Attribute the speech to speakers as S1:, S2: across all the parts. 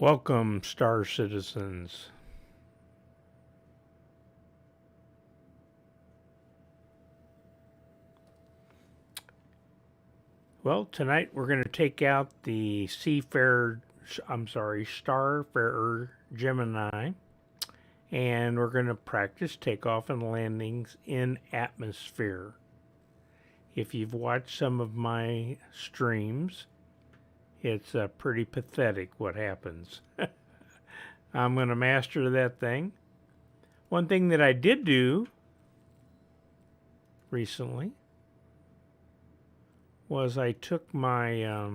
S1: Welcome, Star Citizens. Well, tonight we're going to take out the Starfarer Gemini, and we're going to practice takeoff and landings in atmosphere. If you've watched some of my streams, it's pretty pathetic what happens. I'm going to master that thing. One thing that I did do recently was I took my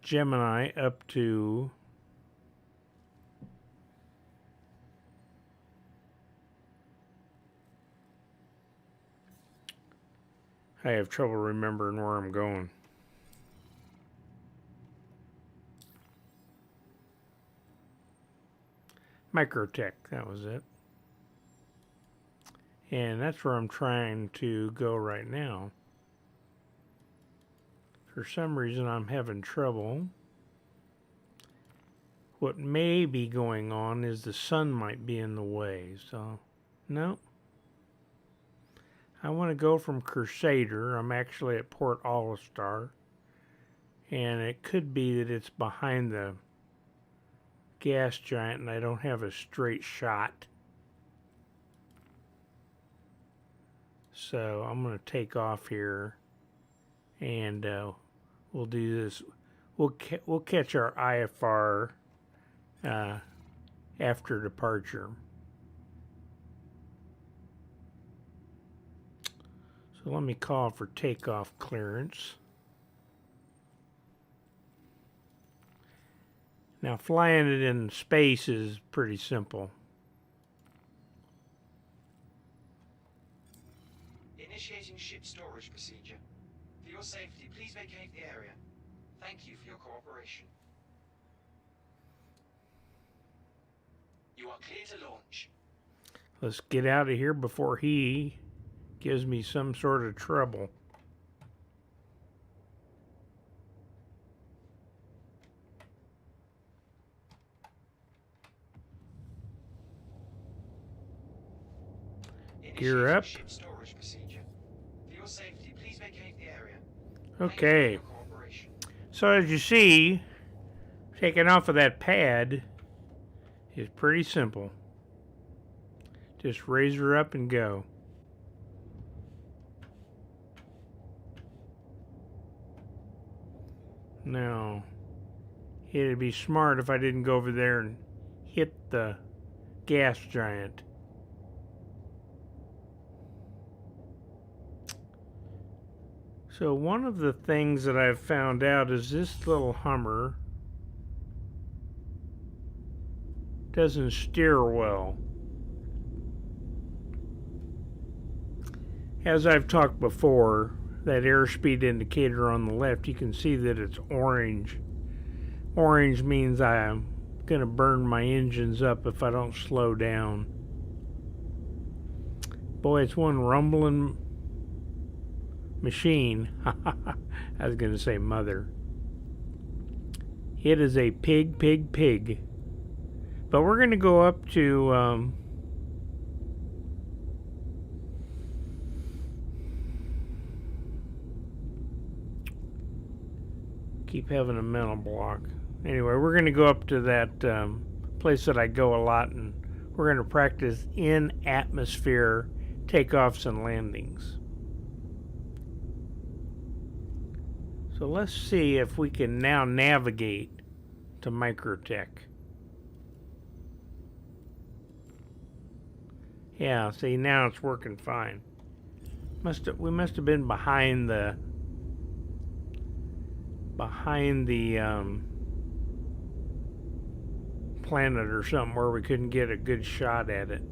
S1: Gemini up to I have trouble remembering where I'm going. microTech, that was it. And that's where I'm trying to go right now. For some reason, I'm having trouble. What may be going on is the sun might be in the way. So, no. I want to go from Crusader. I'm actually at Port Olistar. And it could be that it's behind the gas giant and I don't have a straight shot. So I'm going to take off here and we'll do this. We'll catch our IFR after departure. So let me call for takeoff clearance. Now flying it in space is pretty simple.
S2: Initiating ship storage procedure. For your safety, please vacate the area. Thank you for your cooperation. You are clear to launch.
S1: Let's get out of here before he gives me some sort of trouble. Gear up.
S2: Ship storage procedure. For your safety, please vacate the area.
S1: Okay. So as you see, taking off of that pad is pretty simple. Just raise her up and go. Now, it'd be smart if I didn't go over there and hit the gas giant. So one of the things that I've found out is this little Hummer doesn't steer well. As I've talked before, that airspeed indicator on the left, you can see that it's orange. Orange means I'm going to burn my engines up if I don't slow down. Boy, it's one rumbling machine. I was going to say mother. It is a pig. But we're going to go up to keep having a mental block. Anyway, we're going to go up to that place that I go a lot, and we're going to practice in atmosphere takeoffs and landings. So let's see if we can now navigate to microTech. Yeah, see, now it's working fine. We must have been behind the planet or something where we couldn't get a good shot at it.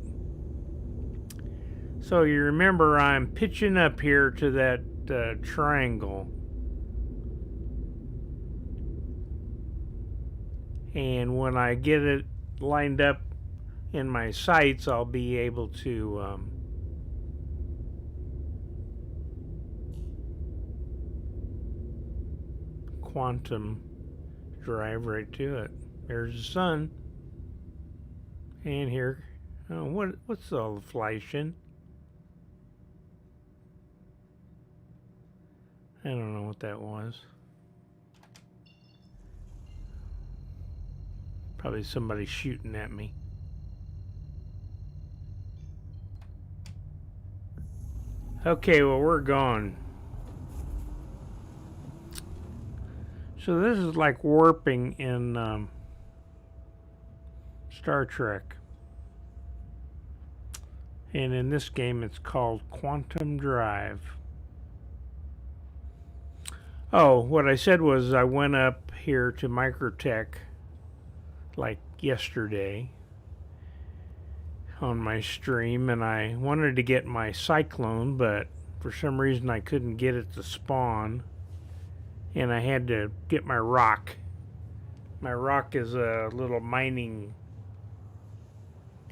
S1: So you remember I'm pitching up here to that triangle. And when I get it lined up in my sights, I'll be able to quantum drive right to it. There's the sun. And here, oh, what's all the flashing? I don't know what that was. Probably somebody shooting at me. Okay, well, we're gone. So this is like warping in Star Trek. And in this game, it's called Quantum Drive. Oh, what I said was I went up here to microTech like yesterday on my stream, and I wanted to get my Cyclone, but for some reason I couldn't get it to spawn, and I had to get my rock. My rock is a little mining,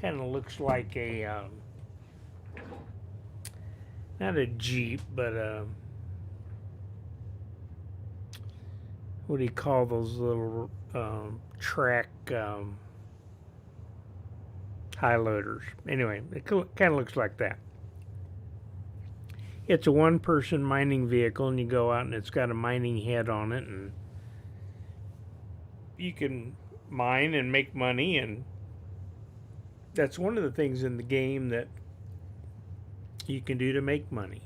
S1: kind of looks like a, not a Jeep, but what do you call those little track high loaders? Anyway, it kind of looks like that. It's a one-person mining vehicle, and you go out and it's got a mining head on it, and you can mine and make money, and that's one of the things in the game that you can do to make money.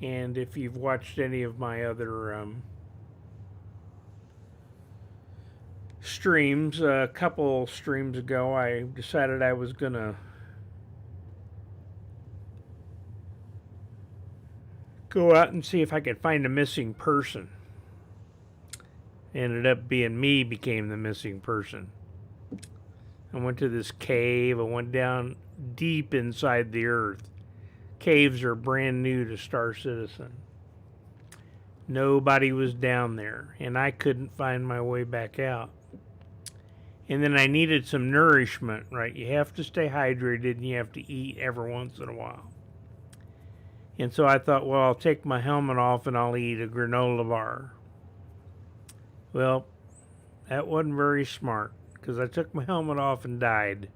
S1: And if you've watched any of my other streams, a couple streams ago, I decided I was gonna go out and see if I could find a missing person. Ended up being me became the missing person. I went to this cave. I went down deep inside the earth. Caves are brand new to Star Citizen. Nobody was down there, and I couldn't find my way back out. And then I needed some nourishment, right? You have to stay hydrated, and you have to eat every once in a while. And so I thought, well, I'll take my helmet off and I'll eat a granola bar. Well, that wasn't very smart, because I took my helmet off and died.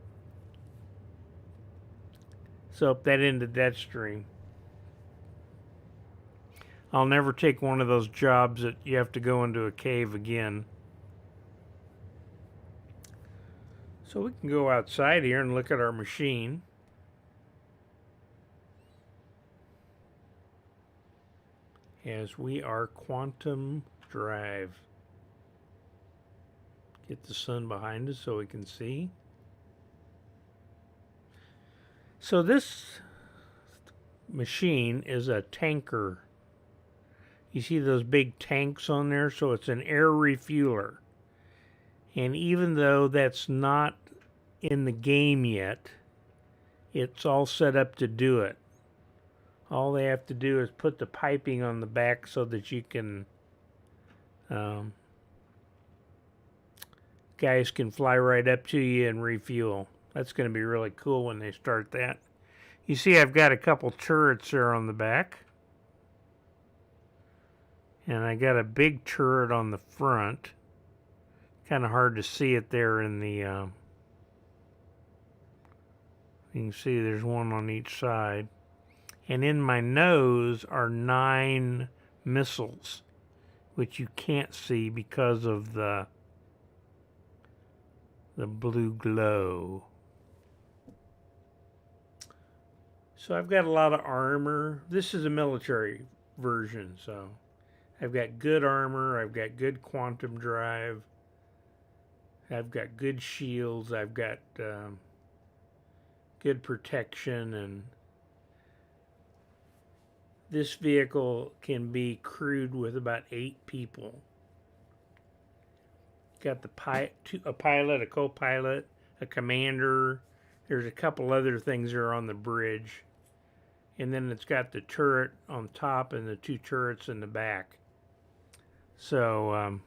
S1: So that ended that stream. I'll never take one of those jobs that you have to go into a cave again. So we can go outside here and look at our machine. As we are quantum drive. Get the sun behind us so we can see. So this machine is a tanker. You see those big tanks on there? So it's an air refueler. And even though that's not in the game yet, it's all set up to do it. All they have to do is put the piping on the back so that you can, guys can fly right up to you and refuel. That's going to be really cool when they start that. You see I've got a couple turrets there on the back. And I got a big turret on the front. Kind of hard to see it there in the, you can see there's one on each side. And in my nose are 9 missiles, which you can't see because of the blue glow. So I've got a lot of armor. This is a military version, so I've got good armor, I've got good quantum drive, I've got good shields, I've got good protection, and this vehicle can be crewed with about 8 people. Got a pilot, a co-pilot, a commander. There's a couple other things that are on the bridge. And then it's got the turret on top and the 2 turrets in the back. So,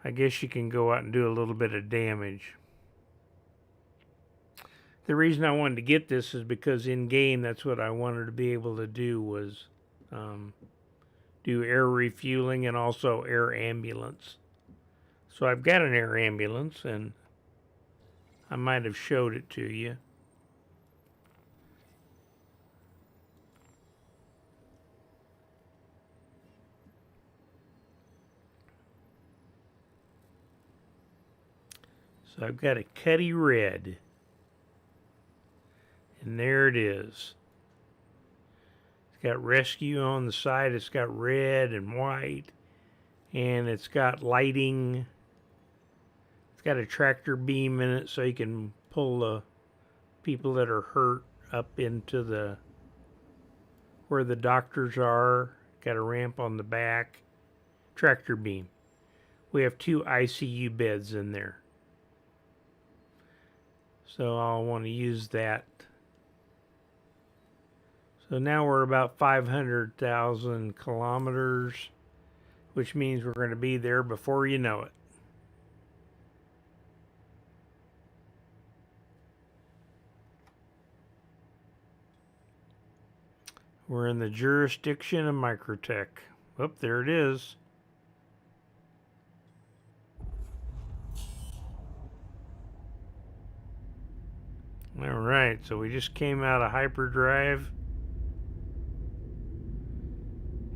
S1: I guess you can go out and do a little bit of damage. The reason I wanted to get this is because in game, that's what I wanted to be able to do was do air refueling and also air ambulance. So I've got an air ambulance, and I might have showed it to you. So I've got a Cuddy Red, and there it is. It's got rescue on the side. It's got red and white, and it's got lighting. It's got a tractor beam in it so you can pull the people that are hurt up into the where the doctors are. Got a ramp on the back. Tractor beam. We have 2 ICU beds in there. So I'll want to use that. So now we're about 500,000 kilometers, which means we're going to be there before you know it. We're in the jurisdiction of microTech. Oh, there it is. All right, so we just came out of hyperdrive,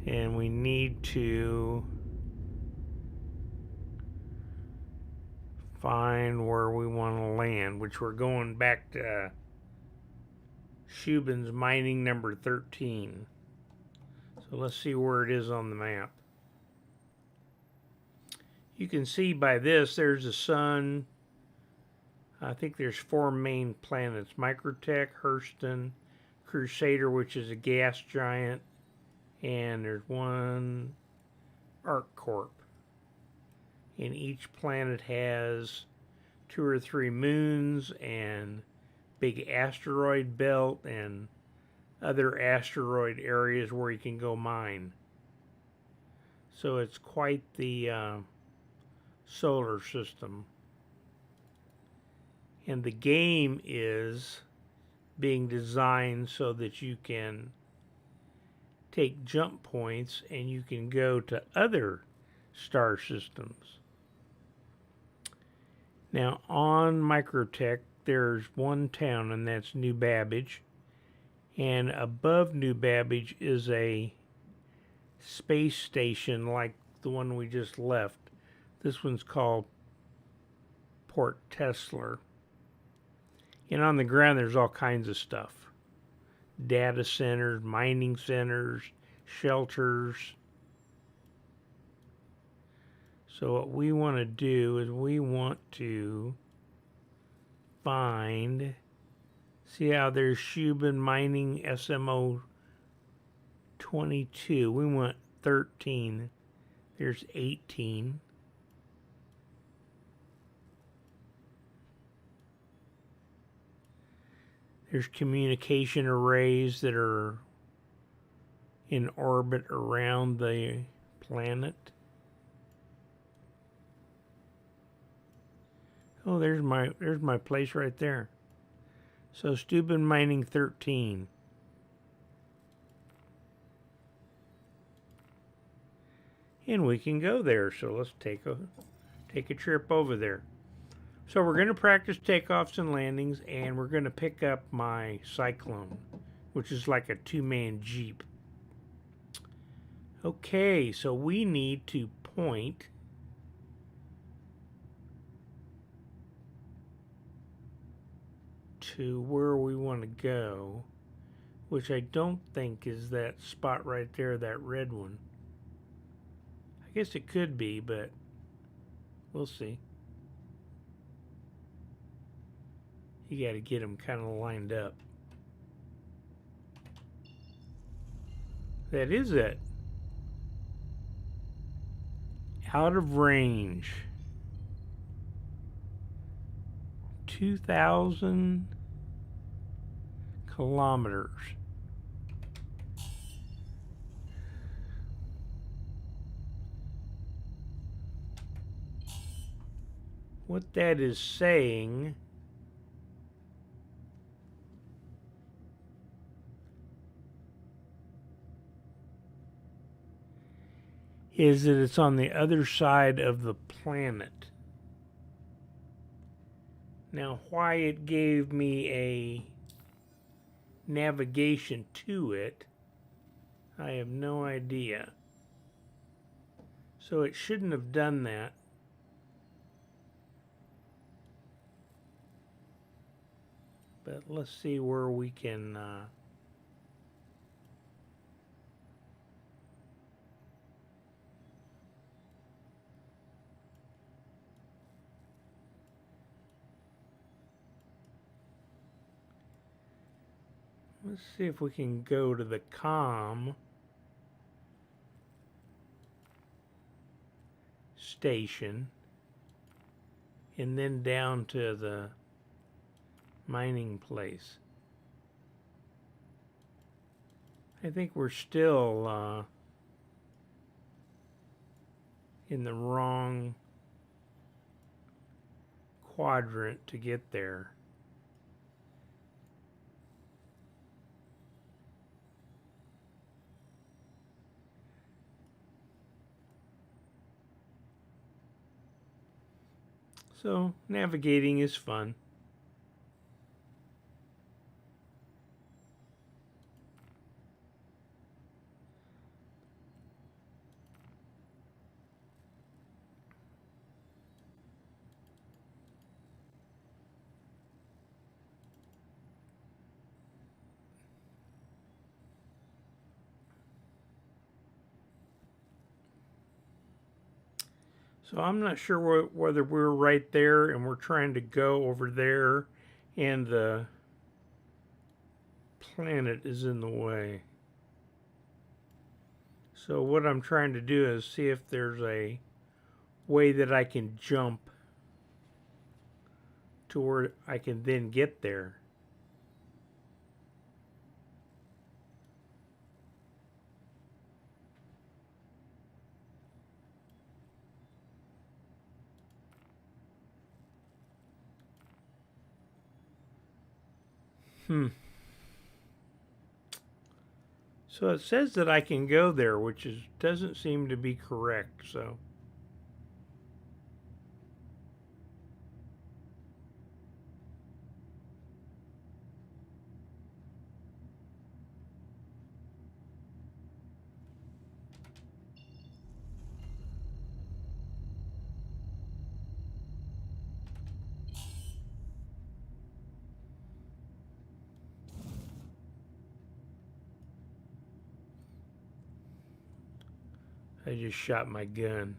S1: and we need to find where we want to land, which we're going back to Shubin's mining number 13. So let's see where it is on the map. You can see by this, there's the sun. I think there's 4 main planets: microTech, Hurston, Crusader, which is a gas giant, and there's one ArcCorp. And each planet has 2 or 3 moons and big asteroid belt and other asteroid areas where you can go mine. So it's quite the solar system. And the game is being designed so that you can take jump points and you can go to other star systems. Now on microTech, there's one town, and that's New Babbage. And above New Babbage is a space station like the one we just left. This one's called Port Tesla. And on the ground, there's all kinds of stuff: data centers, mining centers, shelters. So what we want to do is we want to find, see how there's Shubin mining SMO 22. We want 13. There's 18. There's communication arrays that are in orbit around the planet. Oh, there's my place right there. So Steuben Mining 13. And we can go there. So let's take a trip over there. So we're going to practice takeoffs and landings, and we're going to pick up my Cyclone, which is like a 2-man Jeep. Okay, so we need to point to where we want to go, which I don't think is that spot right there, that red one. I guess it could be, but we'll see. You got to get them kind of lined up. That is it. Out of range. 2,000 kilometers. What that is saying is that it's on the other side of the planet. Now, why it gave me a navigation to it, I have no idea. So it shouldn't have done that. But let's see where we can let's see if we can go to the comm station and then down to the mining place. I think we're still in the wrong quadrant to get there. So navigating is fun. So I'm not sure whether we're right there and we're trying to go over there and the planet is in the way. So what I'm trying to do is see if there's a way that I can jump to where I can then get there. So it says that I can go there, which doesn't seem to be correct. So I just shot my gun.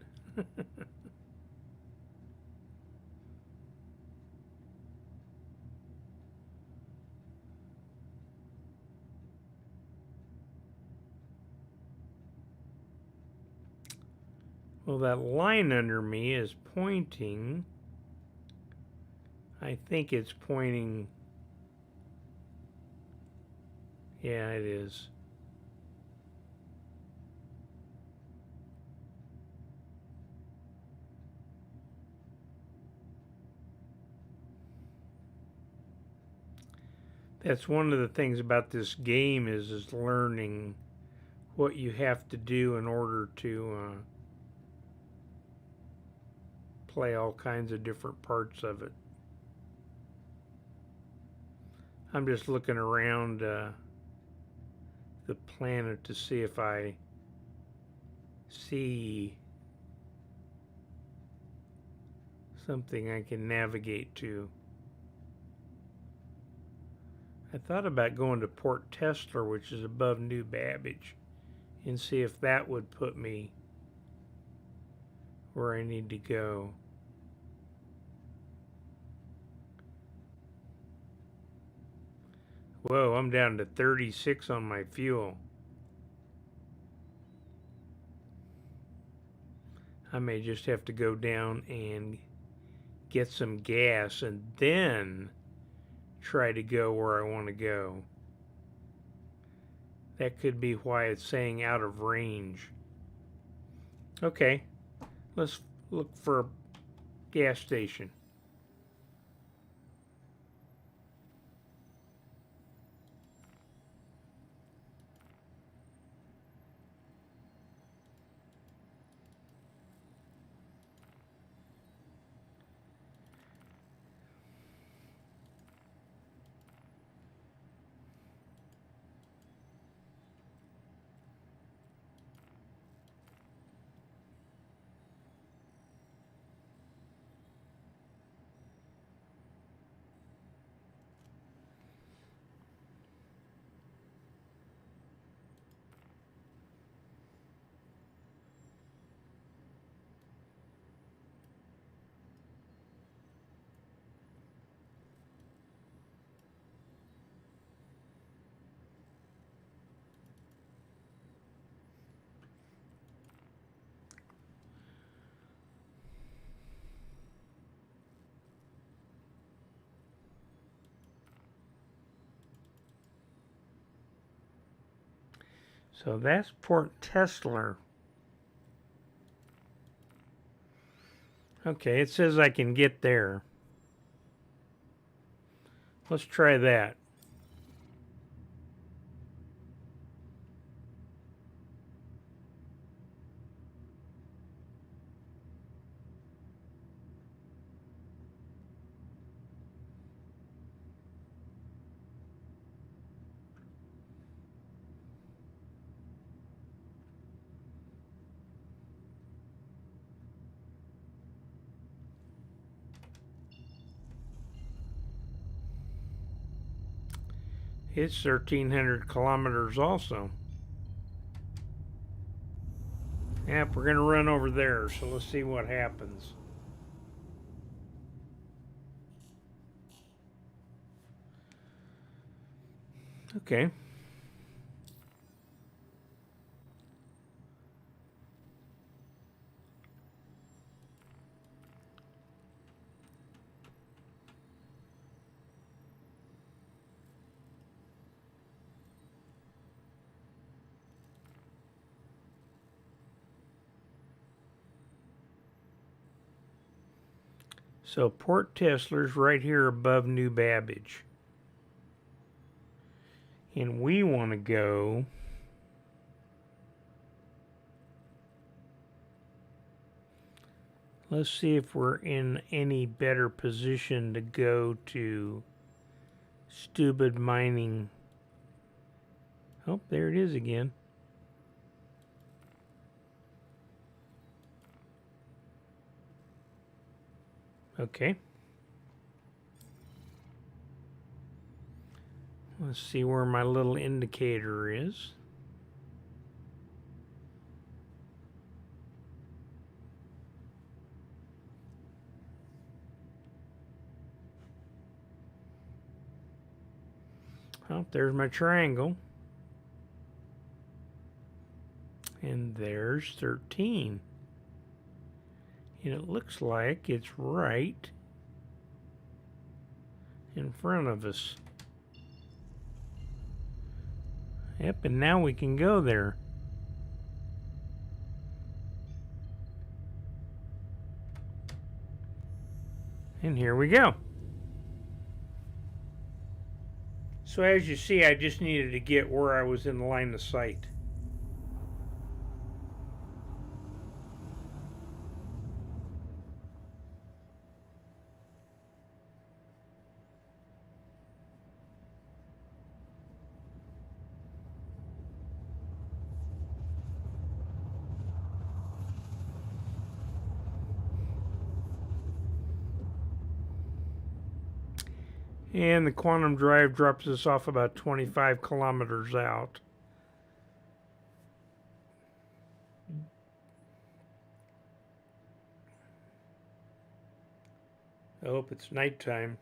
S1: Well, that line under me is pointing. I think it's pointing. Yeah, it is. That's one of the things about this game is learning what you have to do in order to play all kinds of different parts of it. I'm just looking around the planet to see if I see something I can navigate to. I thought about going to Port Tesla, which is above New Babbage, and see if that would put me where I need to go. Whoa, I'm down to 36 on my fuel. I may just have to go down and get some gas and then try to go where I want to go. That could be why it's saying out of range. Okay, let's look for a gas station. So that's Port Tesla. Okay, it says I can get there. Let's try that. It's 1,300 kilometers also. Yep, we're going to run over there, so let's see what happens. Okay. So Port Tesla's right here above New Babbage. And we want to go let's see if we're in any better position to go to Stupid Mining. Oh, there it is again. Okay. Let's see where my little indicator is. Oh, there's my triangle. And there's 13. And it looks like it's right in front of us. Yep, and now we can go there. And here we go. So as you see, I just needed to get where I was in the line of sight. And the quantum drive drops us off about 25 kilometers out. I hope it's nighttime.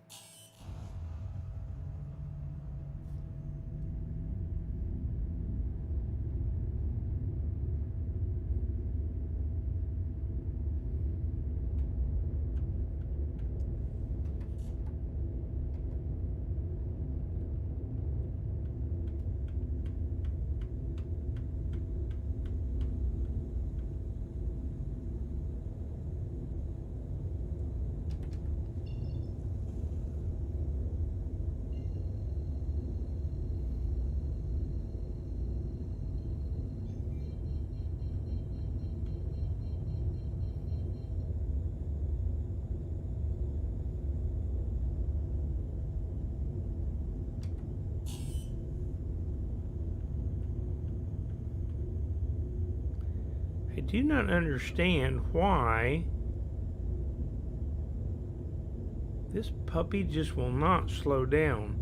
S1: I do not understand why this puppy just will not slow down.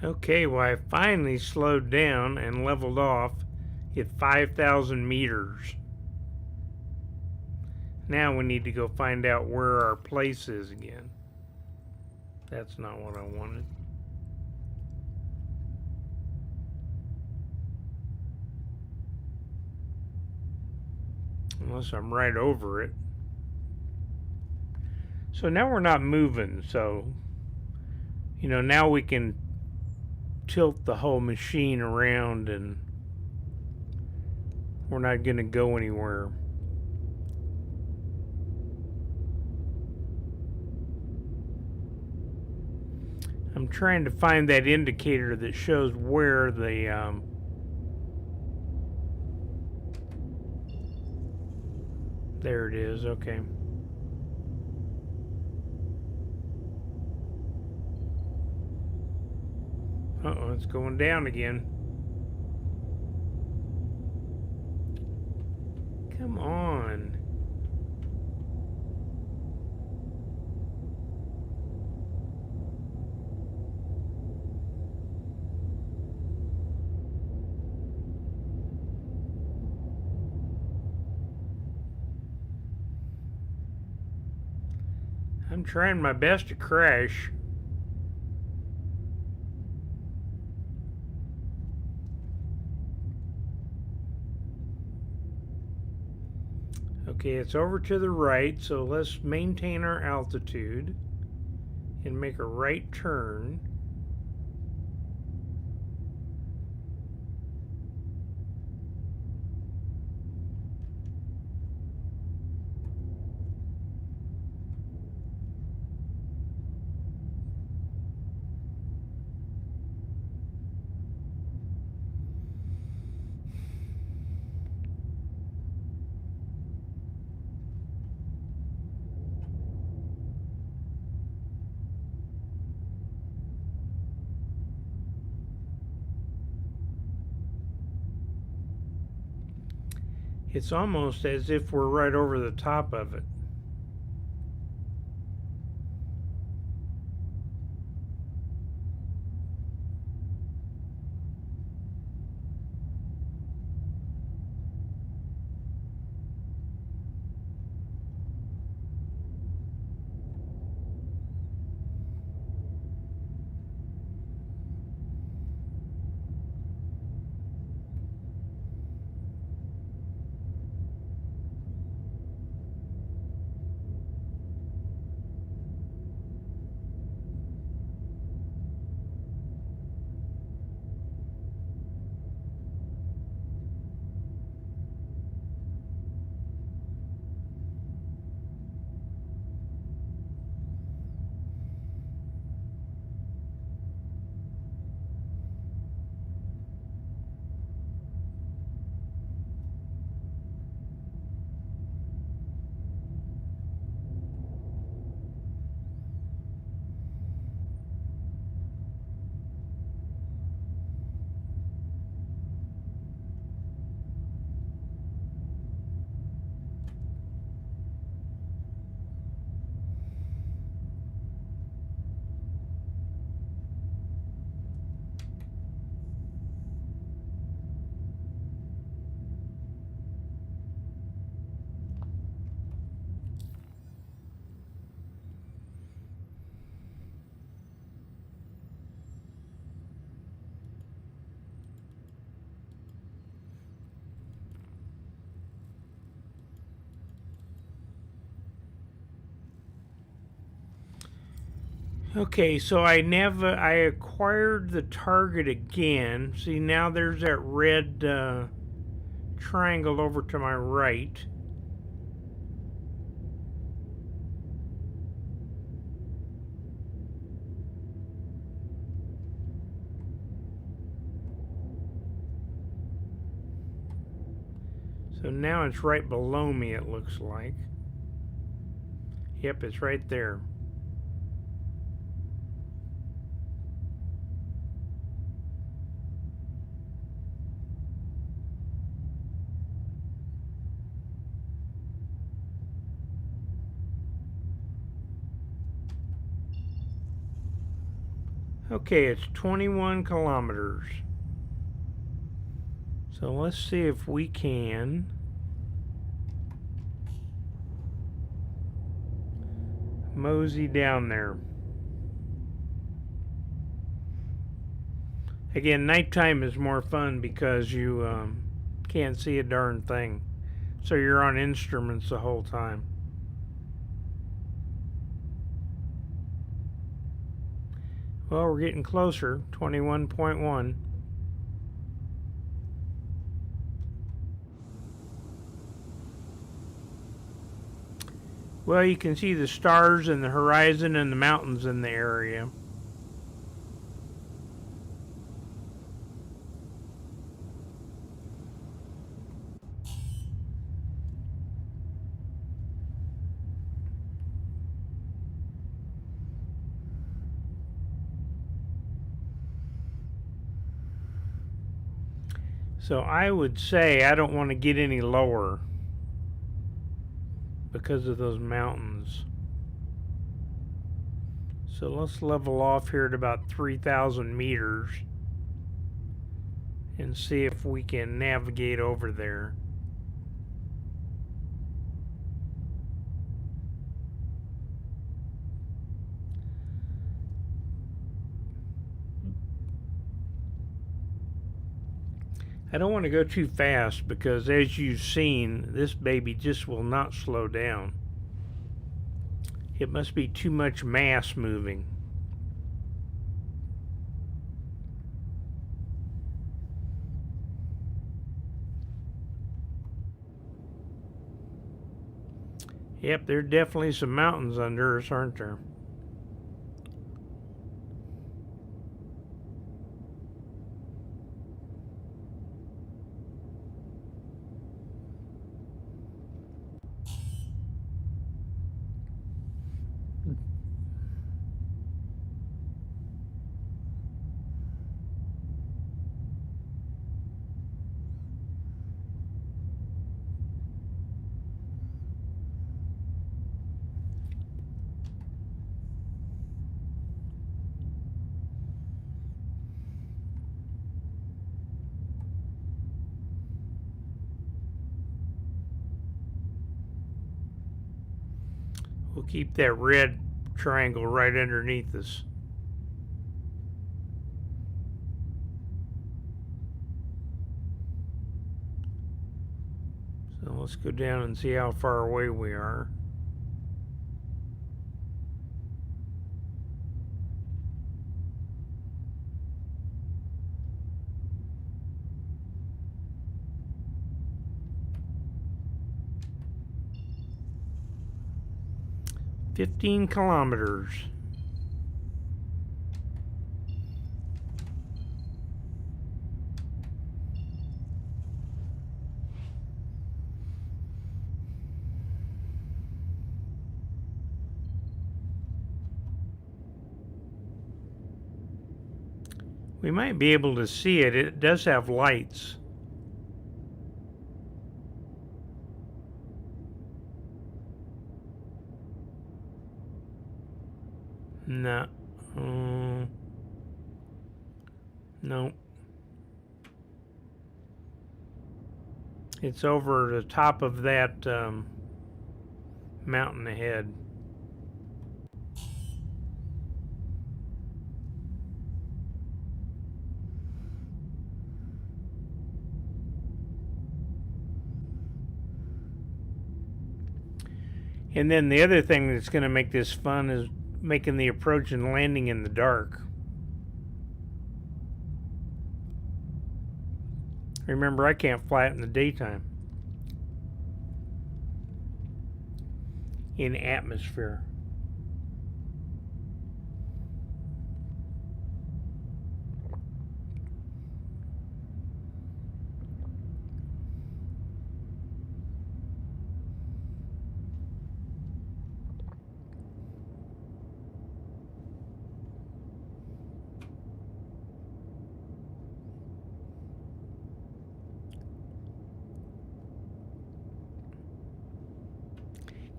S1: Okay, well, I finally slowed down and leveled off at 5,000 meters. Now we need to go find out where our place is again. That's not what I wanted. Unless I'm right over it. So now we're not moving, so now we can tilt the whole machine around and we're not going to go anywhere. I'm trying to find that indicator that shows where the there it is. Okay. Uh-oh, it's going down again. Come on. I'm trying my best to crash. Okay, it's over to the right, so let's maintain our altitude and make a right turn. It's almost as if we're right over the top of it. Okay, so I acquired the target again. See, now there's that red triangle over to my right. So now it's right below me, it looks like. Yep, it's right there. Okay, it's 21 kilometers. So let's see if we can mosey down there. Again, nighttime is more fun because you can't see a darn thing. So you're on instruments the whole time. Well, we're getting closer. 21.1. Well, you can see the stars and the horizon and the mountains in the area. So I would say I don't want to get any lower because of those mountains. So let's level off here at about 3,000 meters and see if we can navigate over there. I don't want to go too fast because, as you've seen, this baby just will not slow down. It must be too much mass moving. Yep, there are definitely some mountains under us, aren't there? We'll keep that red triangle right underneath us. So let's go down and see how far away we are. "15 kilometers. We might be able to see it. It does have lights. No. No. It's over the top of that mountain ahead. And then the other thing that's going to make this fun is making the approach and landing in the dark. Remember, I can't fly it in the daytime. In atmosphere.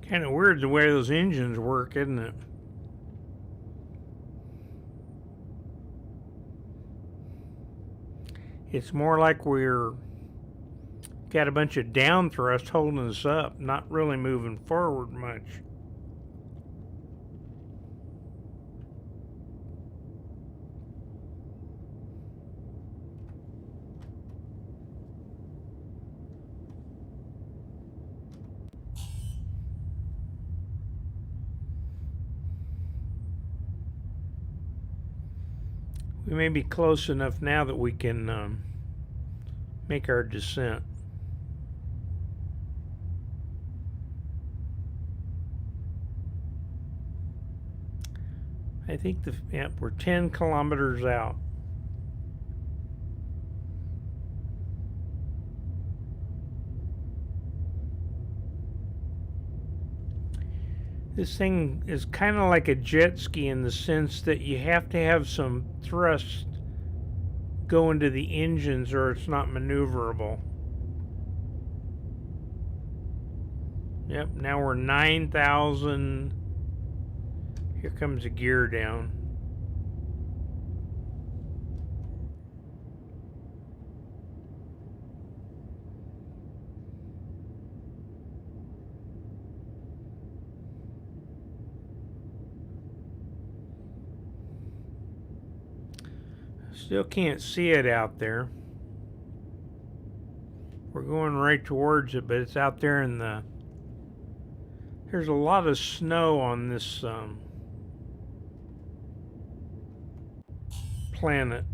S1: Kind of weird the way those engines work, isn't it? It's more like we're got a bunch of down thrust holding us up, not really moving forward much. We may be close enough now that we can make our descent. I think we're 10 kilometers out. This thing is kind of like a jet ski in the sense that you have to have some thrust go into the engines or it's not maneuverable. Yep, now we're 9,000. Here comes a gear down. Still can't see it out there. We're going right towards it, but it's out there in the... There's a lot of snow on this planet.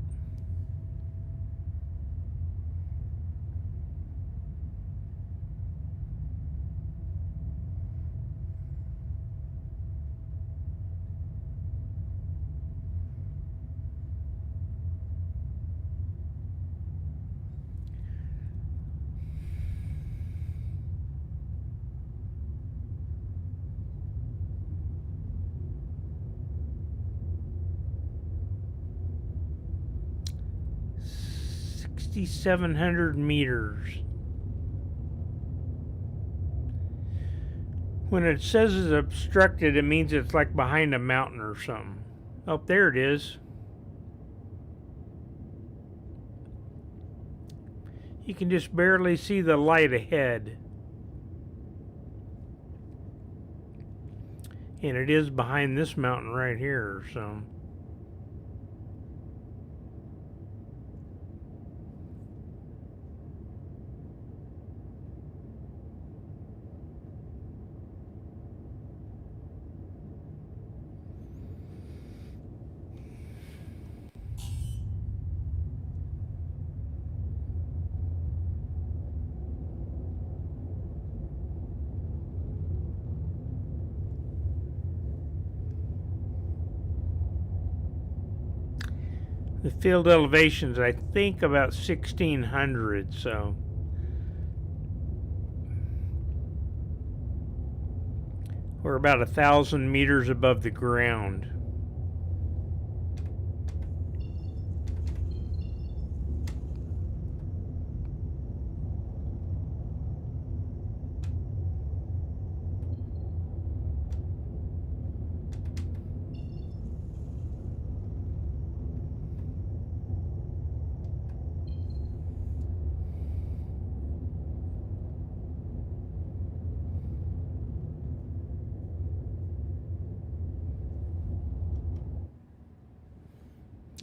S1: $6,700 meters. When it says it's obstructed, it means it's like behind a mountain or something. Oh, there it is. You can just barely see the light ahead. And it is behind this mountain right here, so... The field elevation's, I think, about 1,600, so... We're about 1,000 meters above the ground.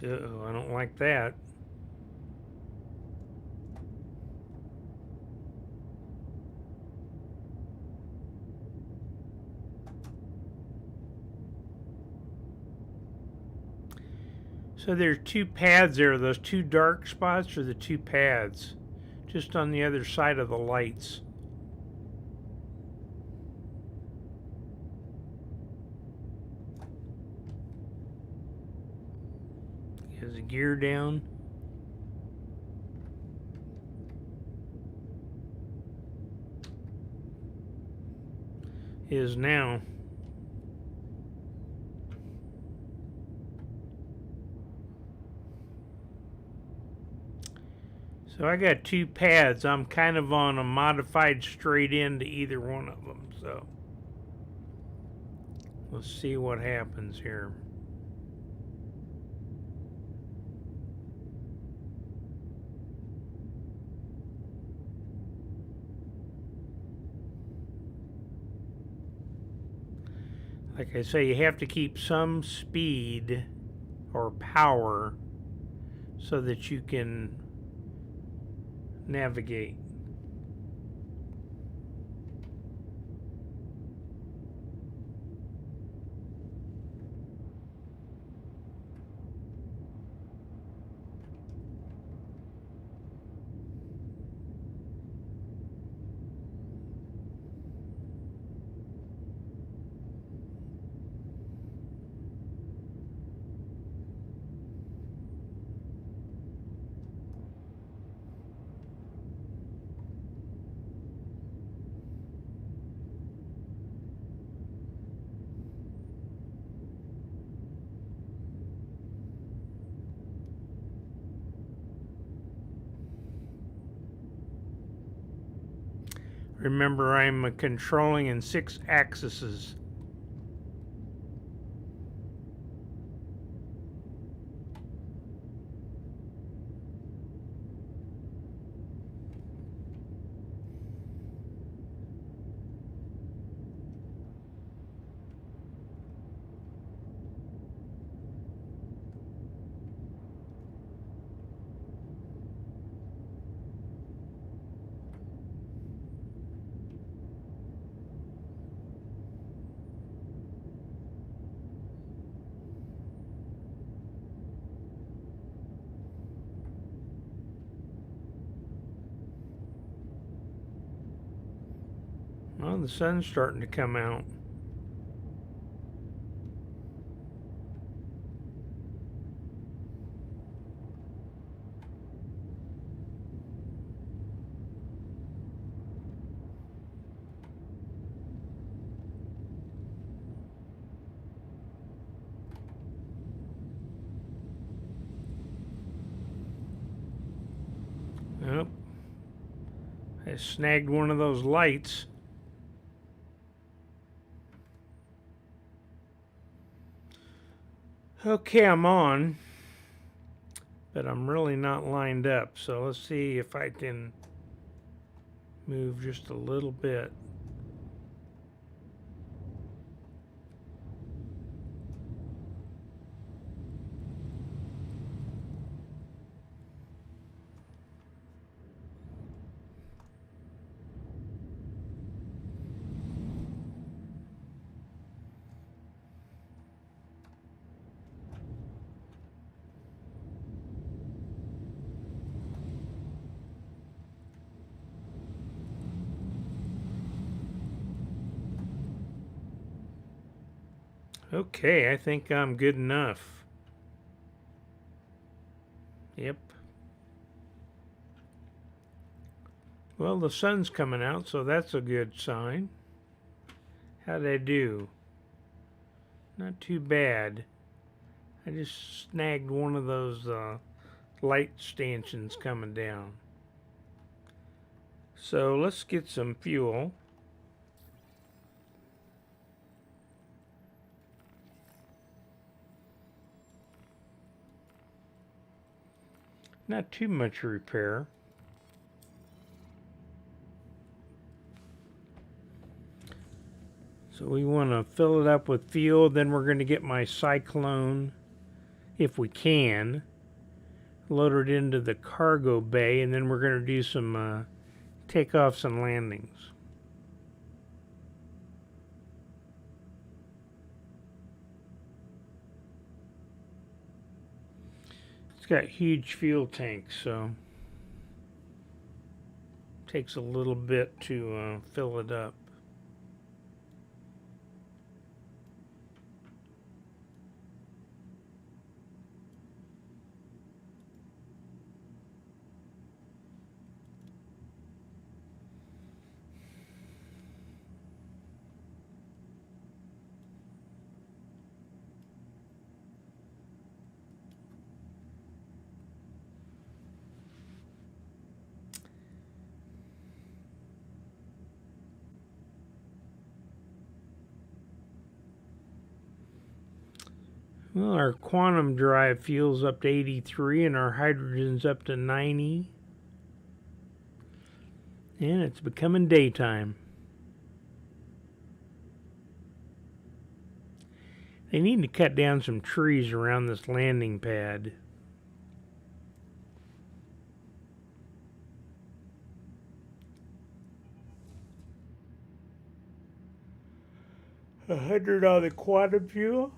S1: Uh-oh, I don't like that. So there's two pads there. Those two dark spots are the two pads, just on the other side of the lights. Is the gear down? Is now. So I got two pads. I'm kind of on a modified straight in to either one of them. So let's see what happens here. Like I say, you have to keep some speed or power so that you can navigate. Remember, I'm controlling in 6 axes. Well, the sun's starting to come out. Yep. I snagged one of those lights. Okay, I'm on, but I'm really not lined up. So let's see if I can move just a little bit. Okay, I think I'm good enough. Yep. Well, the sun's coming out, so that's a good sign. How'd I do? Not too bad. I just snagged one of those light stanchions coming down. So let's get some fuel. Not too much repair. So we want to fill it up with fuel. Then we're going to get my Cyclone, if we can, load it into the cargo bay, and then we're going to do some takeoffs and landings. It's got huge fuel tanks, so it takes a little bit to fill it up. Well, our quantum drive fuel's up to 83 and our hydrogen's up to 90. And it's becoming daytime. They need to cut down some trees around this landing pad. $100 on the quantum fuel.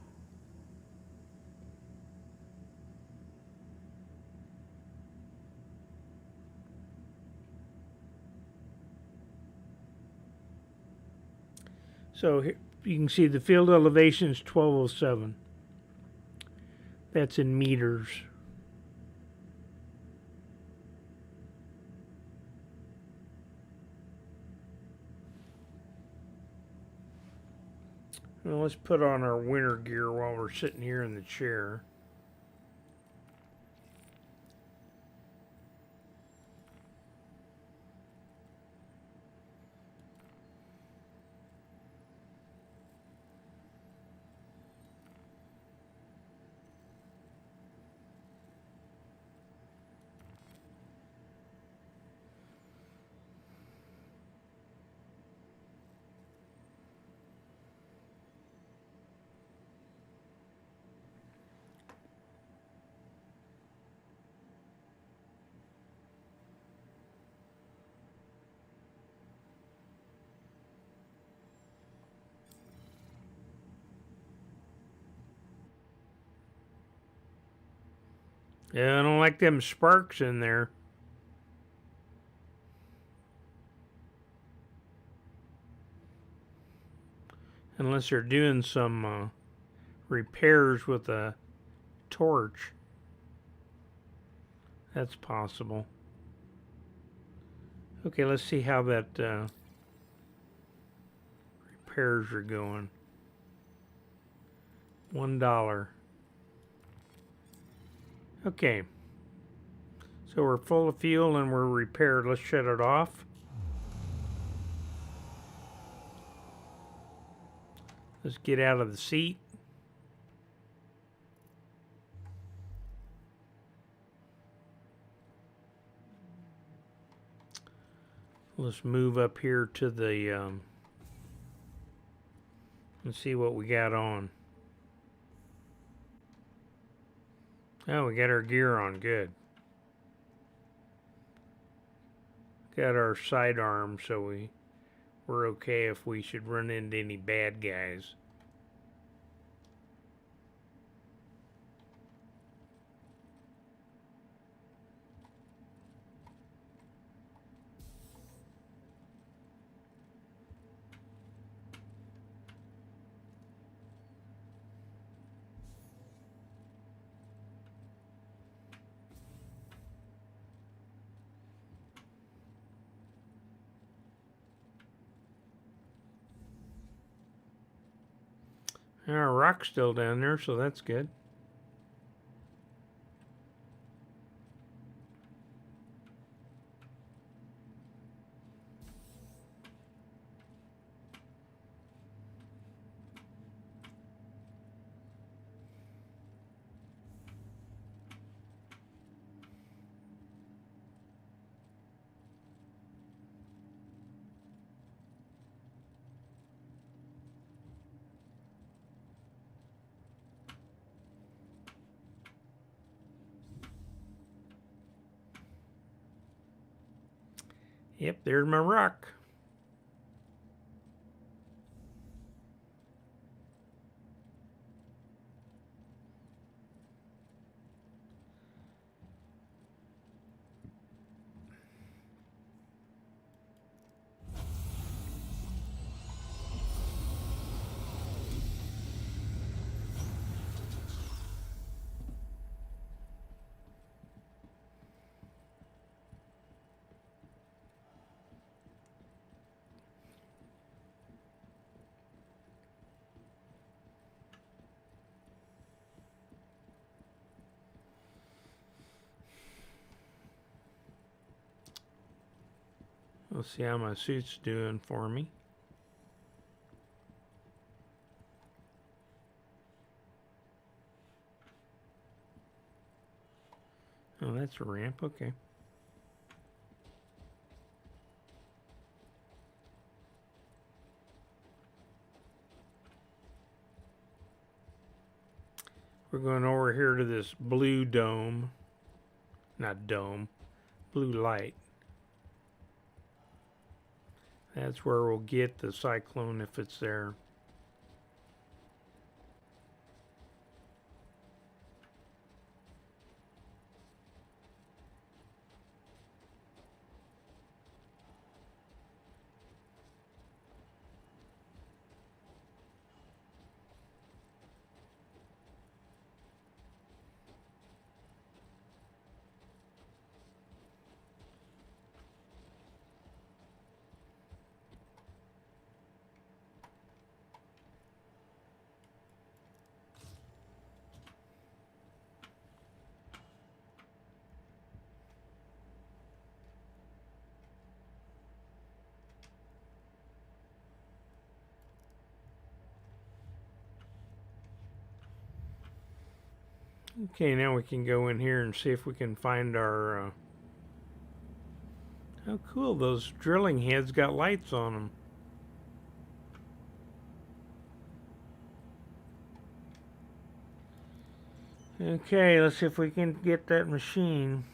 S1: So here, you can see the field elevation is 1207. That's in meters. Well, let's put on our winter gear while we're sitting here in the chair. Yeah, I don't like them sparks in there. Unless they're doing some repairs with a torch. That's possible. Okay, let's see how that repairs are going. $1. Okay. So we're full of fuel and we're repaired. Let's shut it off. Let's get out of the seat. Let's move up here to the and see what we got on. Oh, we got our gear on. Good. Got our sidearm, so we're okay if we should run into any bad guys. Our rock's still down there, so that's good. Yep, there's my rock. Let's see how my suit's doing for me. Oh, that's a ramp. Okay. We're going over here to this blue dome. Not dome, blue light. That's where we'll get the Cyclone if it's there. Okay, now we can go in here and see if we can find our... how cool, those drilling heads got lights on them. Okay, let's see if we can get that machine.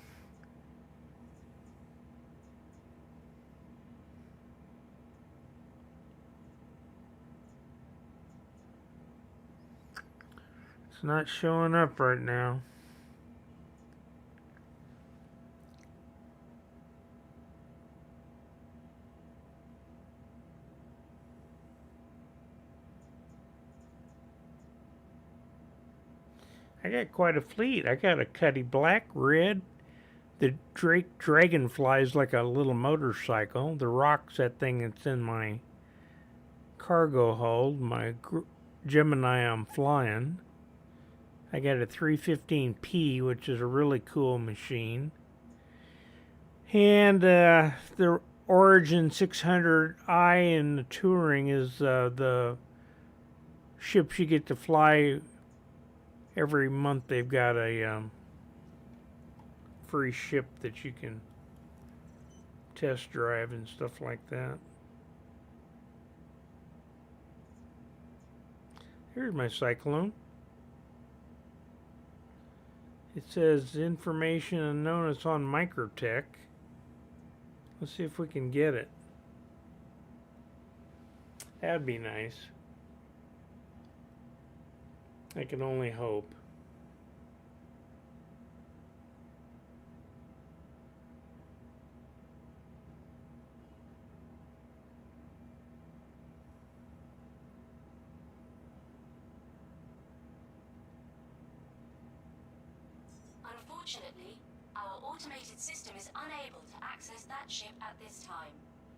S1: It's not showing up right now. I got quite a fleet. I got a Cuddy Black, red. The Drake Dragonfly's like a little motorcycle. The Rock's that thing that's in my cargo hold. My Gemini I'm flying. I got a 315P, which is a really cool machine. And the Origin 600i in the Touring is the ships you get to fly every month. They've got a free ship that you can test drive and stuff like that. Here's my Cyclone. It says information unknown. It's on microTech. Let's see if we can get it. That'd be nice. I can only hope.
S3: Unfortunately, our automated system is unable to access that ship at this time.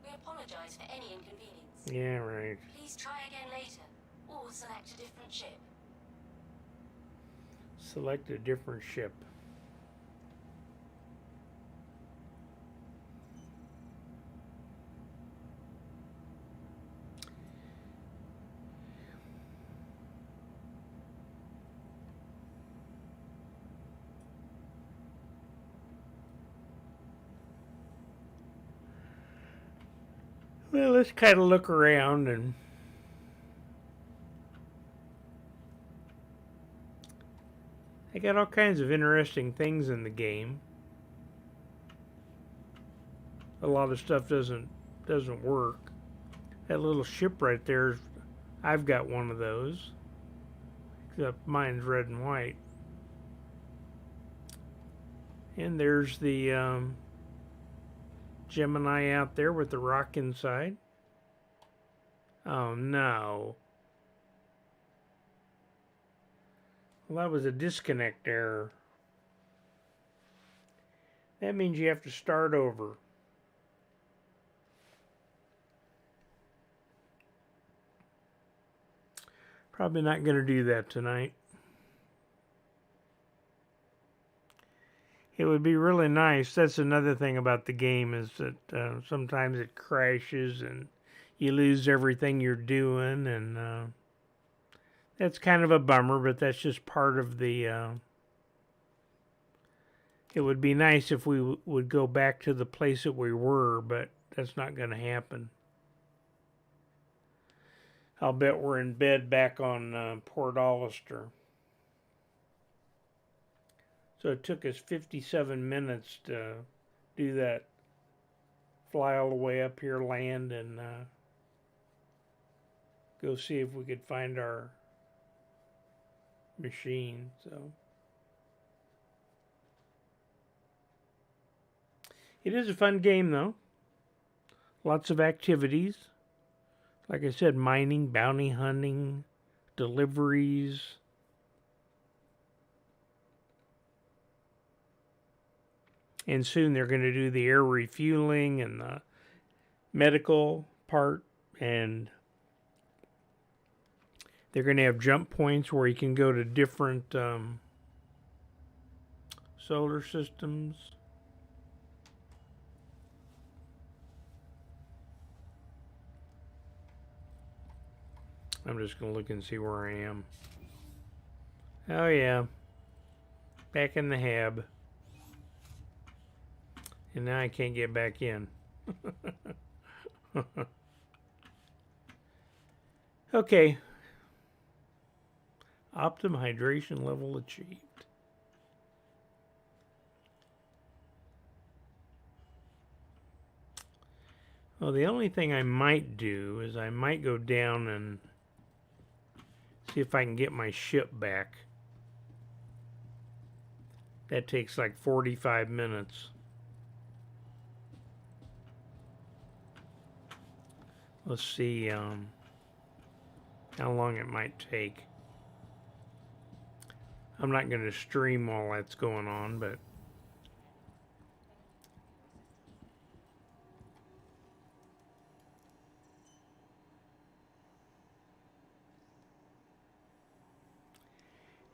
S3: We apologize for any inconvenience.
S1: Yeah, right.
S3: Please try again later, or select a different ship.
S1: Select a different ship. Well, let's kind of look around and I got all kinds of interesting things in the game. A lot of stuff doesn't work. That little ship right there, I've got one of those. Except mine's red and white. And there's the Gemini out there with the rock inside. Oh no. Well, that was a disconnect error. That means you have to start over. Probably not going to do that tonight. It would be really nice. That's another thing about the game is that sometimes it crashes and you lose everything you're doing, and that's kind of a bummer, but that's just part of the... it would be nice if we would go back to the place that we were, but that's not going to happen. I'll bet we're in bed back on Port Hollister. So it took us 57 minutes to do that, fly all the way up here, land, and go see if we could find our machine. So it is a fun game, though. Lots of activities. Like I said, mining, bounty hunting, deliveries. And soon they're going to do the air refueling and the medical part. And they're going to have jump points where you can go to different solar systems. I'm just going to look and see where I am. Oh, yeah. Back in the hab. And now I can't get back in. Okay. Optimum hydration level achieved. Well, the only thing I might do is I might go down and see if I can get my ship back. That takes like 45 minutes. Let's see how long it might take. I'm not going to stream while that's going on, but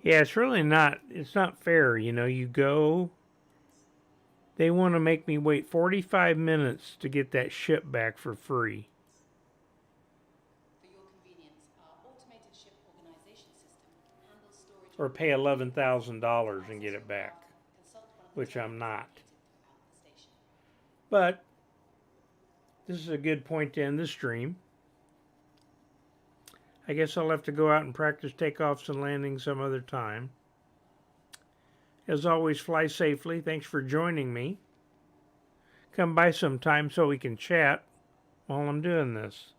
S1: yeah, it's really not, it's not fair. You know, you go, they want to make me wait 45 minutes to get that ship back for free.
S4: For your convenience, our automated ship organization system handles storage.
S1: Or pay $11,000 and get it back, which I'm not. But this is a good point to end the stream. I guess I'll have to go out and practice takeoffs and landings some other time. As always, fly safely. Thanks for joining me. Come by sometime so we can chat while I'm doing this.